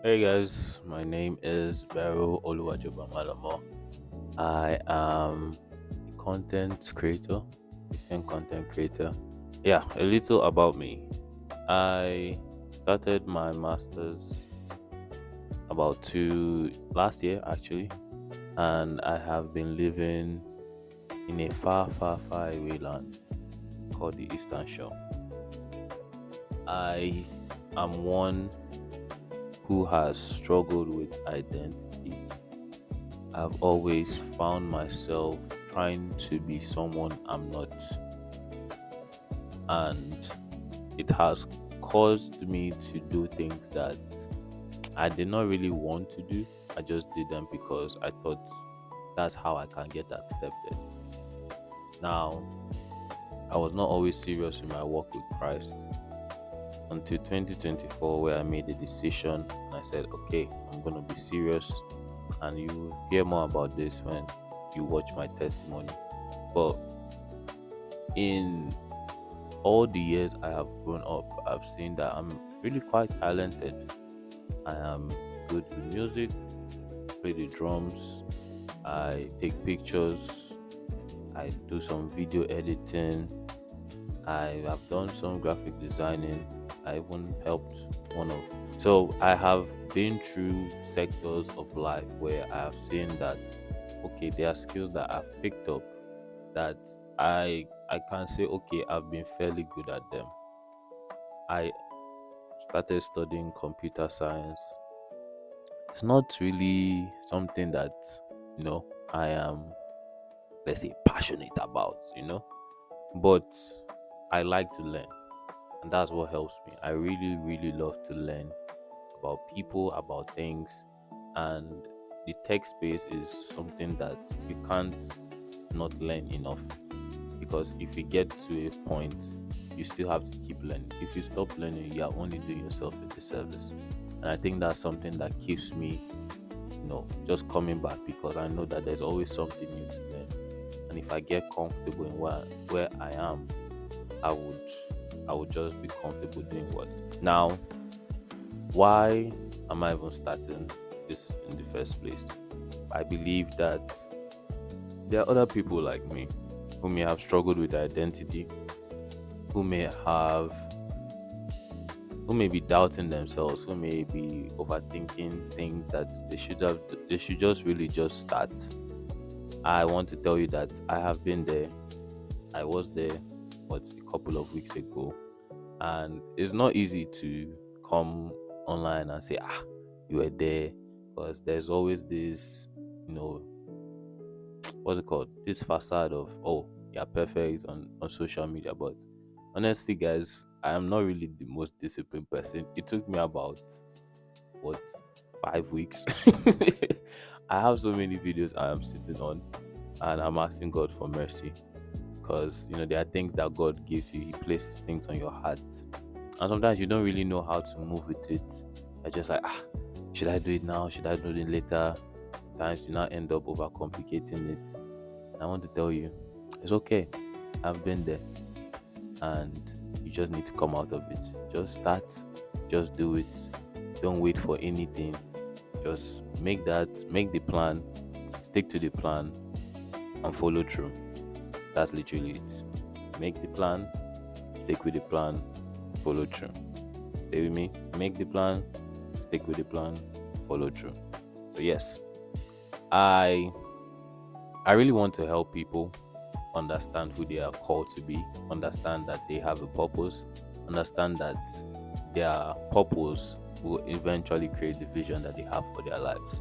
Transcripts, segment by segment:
Hey guys, my name is Beryl Malomo. I am a content creator, Christian content creator. Yeah, a little about me. I started my masters about two last year actually, and I have been living in a far, far, far away land called the Eastern Shore. I am one who has struggled with identity. I've always found myself trying to be someone I'm not, and it has caused me to do things that I did not really want to do. I just did them because I thought that's how I can get accepted. Now, I was not always serious in my walk with Christ until 2024, where I made a decision and I said, okay, I'm going to be serious. And you will hear more about this when you watch my testimony. But in all the years I have grown up, I've seen that I'm really quite talented. I am good with music, play the drums, I take pictures, I do some video editing, I have done some graphic designing, I even helped one of. So I have been through sectors of life where I have seen that okay, there are skills that I've picked up that I can say okay, I've been fairly good at them. I started studying computer science. It's not really something that I am, let's say, passionate about, but I like to learn, and that's what helps me. I really, really love to learn about people, about things, and the tech space is something that you can't not learn enough, because if you get to a point, you still have to keep learning. If you stop learning, you are only doing yourself a disservice. And I think that's something that keeps me, just coming back, because I know that there's always something new to learn. And if I get comfortable in where I am, I would I would just be comfortable doing what. Now, why am I even starting this in the first place? I believe that there are other people like me who may have struggled with identity, who may have who may be doubting themselves, who may be overthinking things that they should just really just start. I want to tell you that I have been there. I was there but a couple of weeks ago, and it's not easy to come online and say you were there, because there's always this, you know what's it called, this facade of, oh, you're perfect on social media. But honestly, guys, I am not really the most disciplined person. It took me about what, 5 weeks. I have so many videos I am sitting on, and I'm asking God for mercy, because there are things that God gives you. He places things on your heart, and sometimes you don't really know how to move with it. You're just like, should I do it now, should I do it later? Times you now end up overcomplicating it. And I want to tell you, it's okay. I've been there, and you just need to come out of it. Just start, just do it. Don't wait for anything. Just make the plan, stick to the plan, and follow through. That's literally it. Make the plan, stick with the plan, follow through. Stay with me. Make the plan, stick with the plan, follow through. So yes, I I really want to help people understand who they are called to be, understand that they have a purpose, understand that their purpose will eventually create the vision that they have for their lives.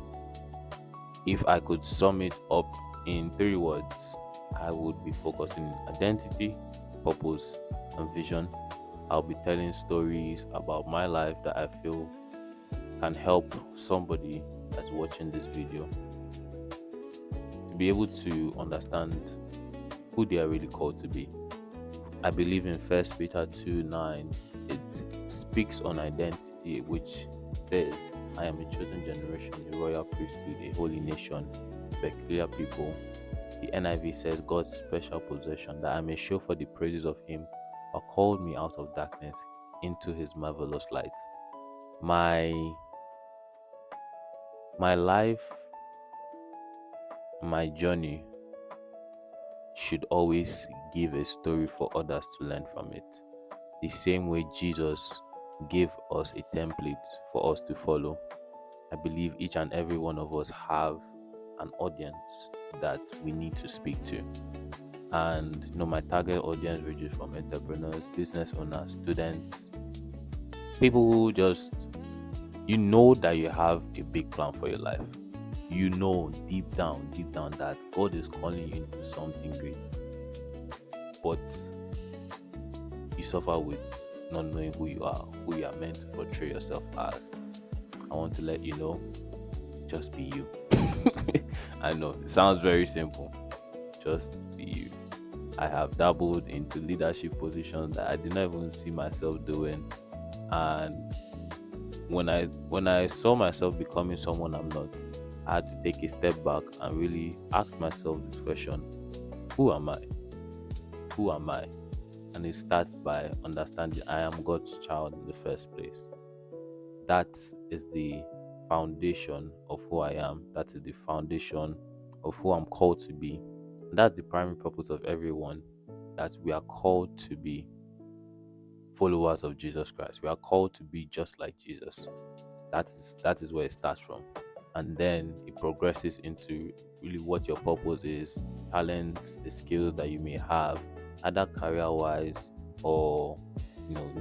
If I could sum it up in three words, I would be focusing on identity, purpose, and vision. I'll be telling stories about my life that I feel can help somebody that's watching this video to be able to understand who they are really called to be. I believe in First Peter 2:9. It speaks on identity, which says, I am a chosen generation, a royal priesthood, a holy nation, a peculiar people. The NIV says, God's special possession, that I may show for the praises of him who called me out of darkness into his marvelous light. My My life, my journey should always give a story for others to learn from it. The same way Jesus gave us a template for us to follow. I believe each and every one of us have an audience that we need to speak to. And my target audience ranges from entrepreneurs, business owners, students, people who just, that you have a big plan for your life. Deep down that God is calling you into something great. But you suffer with not knowing who you are meant to portray yourself as. I want to let you know, just be you. I know, it sounds very simple. Just be you. I have dabbled into leadership positions that I did not even see myself doing. And when I saw myself becoming someone I'm not, I had to take a step back and really ask myself this question: who am I? Who am I? And it starts by understanding I am God's child in the first place. That is the foundation of who I am. That is the foundation of who I'm called to be. And that's the primary purpose of everyone, that we are called to be followers of Jesus Christ. We are called to be just like Jesus. That is where it starts from. And then it progresses into really what your purpose is, talents, the skills that you may have, either career-wise or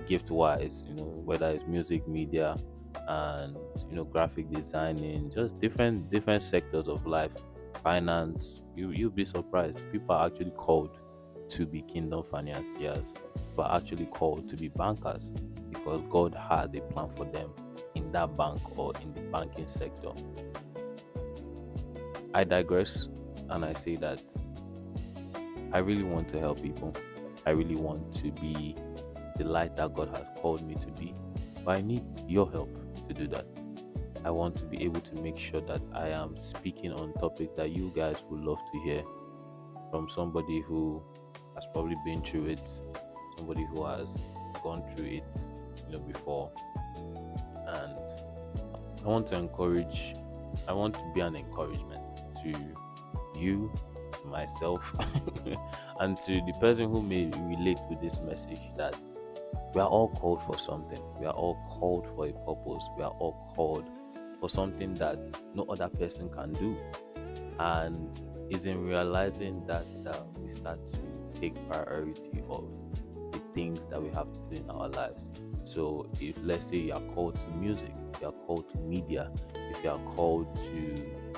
gift-wise, whether it's music, media, and graphic designing, just different sectors of life, finance. You'll be surprised. People are actually called to be kingdom financiers, but actually called to be bankers, because God has a plan for them in that bank or in the banking sector. I digress, and I say that I really want to help people. I really want to be the light that God has called me to be, but I need your help to do that. I want to be able to make sure that I am speaking on topics that you guys would love to hear from somebody who has probably been through it, somebody who has gone through it, before. And I want to be an encouragement to you, to myself, and to the person who may relate with this message, that we are all called for something. We are all called for a purpose. We are all called for something that no other person can do. And it's in realizing that we start to take priority of the things that we have to do in our lives. So if, let's say, you are called to music, if you are called to media, if you are called to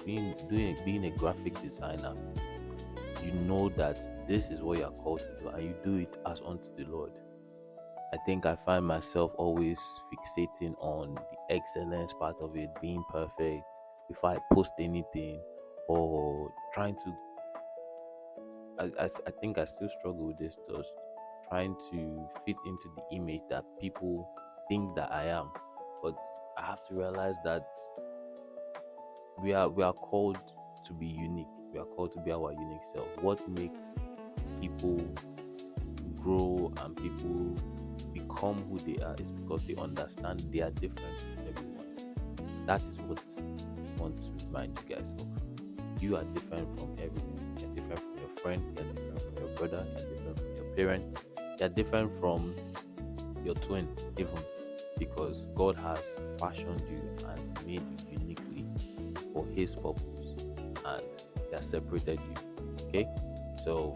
being a graphic designer, you know that this is what you are called to do, and you do it as unto the Lord. I think I find myself always fixating on the excellence part of it, being perfect before I post anything, or trying to. I think I still struggle with this, just trying to fit into the image that people think that I am. But I have to realize that we are called to be unique. We are called to be our unique self. What makes people grow and people become who they are is because they understand they are different from everyone. That is what I want to remind you guys of. You are different from everyone. You're different from your friend, you're different from your brother, you're different from your parent, you're different from your twin, even, because God has fashioned you and made you uniquely for His purpose, and He has separated you. Okay? So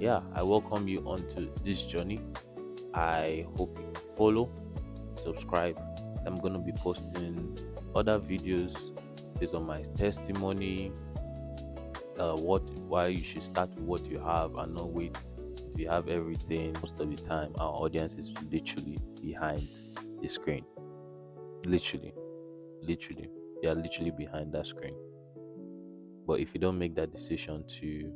yeah, I welcome you onto this journey. I hope you follow, subscribe. I'm gonna be posting other videos based on my testimony, why you should start with what you have and not wait till you have everything. Most of the time, our audience is literally behind the screen. Literally, they are literally behind that screen. But if you don't make that decision to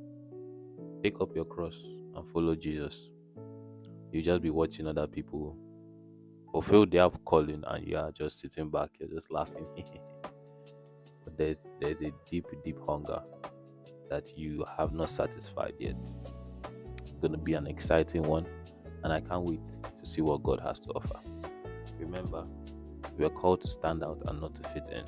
pick up your cross and follow Jesus, you just be watching other people fulfill their calling, and you are just sitting back, you're just laughing. But there's a deep hunger that you have not satisfied yet. It's gonna be an exciting one, and I can't wait to see what God has to offer. Remember, we are called to stand out and not to fit in.